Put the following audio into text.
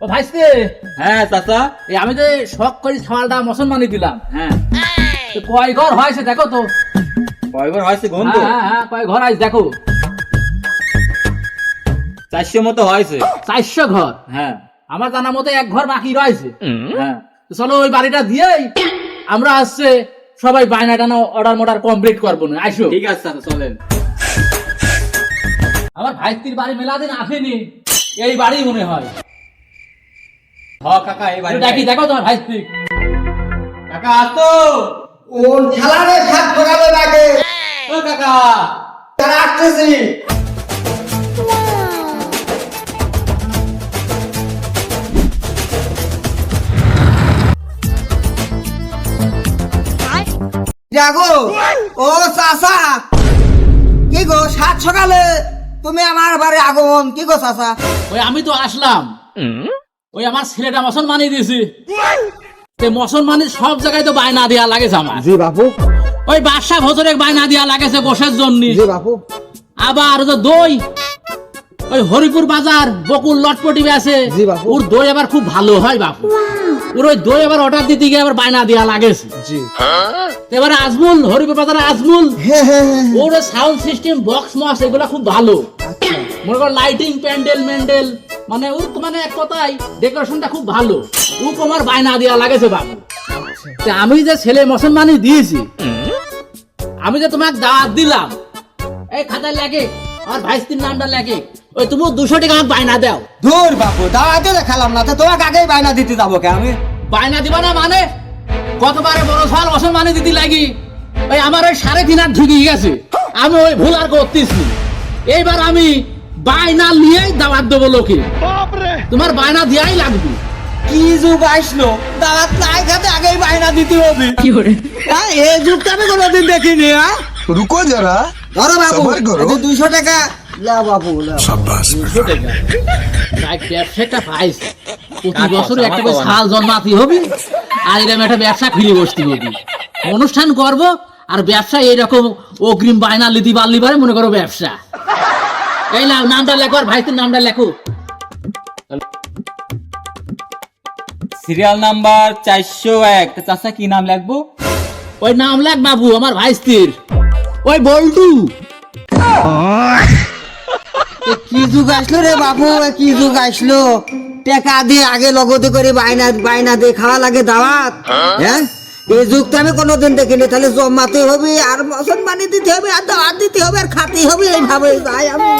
ও ভাইস্তে। হ্যাঁ চাচা। এই আমি যে শখ করে ছাওয়ালটা মুসলমানি দিলাম, হ্যাঁ তো কয় ঘর হয়েছে দেখো তো। কয়বার হয়েছে গন তো? হ্যাঁ কয় ঘর আছে দেখো। 400 মতো হয়েছে। 400 ঘর। হ্যাঁ আমার জানা মতো এক ঘর বাকি রয়েছে। হ্যাঁ তো চলো ওই বাড়িটা দিয়েই আমরা আসছে সবাই বায়না টানা অর্ডার মর্ডার কমপ্লিট করবো না। আইসো। ঠিক আছে চাচা চলেন। আমার ভাইস্তির বাড়ি মেলাদিন আসেনি, এই বাড়ি মনে হয়। হ কাকা এই বাড়ি দেখি দেখো তোমার ভাইস্তি। কাকা আসতো। ওর খেলারে ভাত ঢোকাবে লাগে ও কাকা তারা আসতেছি। জাগো ও চাচা, কি গো সাত সকালে তুমি আমার বাড়ি আগমন, কি গো চাচা? ওই আমি তো আসলাম, ওই আমার ছেলেটা মুসলমানি দিয়েছি। মুসলমানের সব জায়গায় তো বায়না দেওয়া লাগেছে আমার। জি বাপু। ওই বাদশা ভোজরে বায়না দেওয়া লাগেছে গোশের জন্য। জি বাপু। আবার তো দই, ওই হরিপুর বাজার বকুল লটপটি আছে, জি বাপু। ওর দই আবার খুব ভালো হয় বাপু। ওর ওই দই আবার অর্ডার দিতে গিয়ে আবার বায়না দেওয়া লাগেছে। জি। এবারে আজমুল, হরিপুর বাজার আজমুল, হ্যাঁ। ওর সাউন্ড সিস্টেম বক্স মক্স এগুলা খুব ভালো। মনে করো লাইটিং প্যান্ডেল ম্যান্ডেল, মানে ওর মানে এক কথায় ডেকোরেশনটা খুব ভালো। ও তোমার বায়না দেওয়া লাগেছে বাবু। তা আমি যে ছেলে মুসলমানি দিয়েছি, আমি যে তোমাকে দাওয়াত দিলাম, এই খাতায় লেখে আমার ভাইস্তির নামটা লেখে, ওই তুমি 200 টাকা আমাকে বায়না দাও। দূর বাপু, দাওয়াতে দেখালাম না তো তোমাকে আগেই বায়না দিতে যাবো কে আমি? বায়না দিবা না মানে কতবারে বড় সাল মুসলমানি দিতে লাগি, ওই আমার ওই 3.5 ঢুকে গেছে, আমি ওই ভুল আর করতেছি। এইবার আমি বায়না নিয়েই দাওয়াত দেবো লোকে, তোমার বায়না দেওয়াই লাগবে। কি যুগ আসলো, দাওয়াত নাই খাতে আগেই বায়না দিতে হবে। কি করে হ্যাঁ, এই যুগটা আমি কোনোদিন দেখিনি। হ্যাঁ रुको जरा ধরো বাবু, সবার করো। এই যে 200 টাকা লাও বাবু, লাও। शाबाश ব্যবসাটা পাইছে, প্রতি কাজ বছর করছে, একটা আমার করে বাবা। সাল জন্মাতে হবে, আর এরকম একটা ব্যবসা খুলে বসতে হবে, অনুষ্ঠান করব আর ব্যবসা এইরকম অগ্রিম বায়না লিতে পারলি পারে মনে করো ব্যবসা। এই নাও নামটা লেখো, আর ভাইস্তির নামটা লেখো। Serial number 401। চাচা কি নাম লিখবো? ওই নাম লেখ বাবু আমার ভাইস্তির, ওই বল্টু। এ কি যুগ আসলো রে বাবু, এ কি যুগ আসলো? টাকা দিয়ে আগে লগতে করে বায়না দিয়ে খাওয়া লাগে দাওয়াত। হ্যাঁ, এই যুগ তো আমি কোনোদিন দেখিনি। তাহলে জমাতে হবে আর মুসলমানি দিতে হবে আর দাওয়াত দিতে হবে আর খাতে হবে, এইভাবে যাই আমি।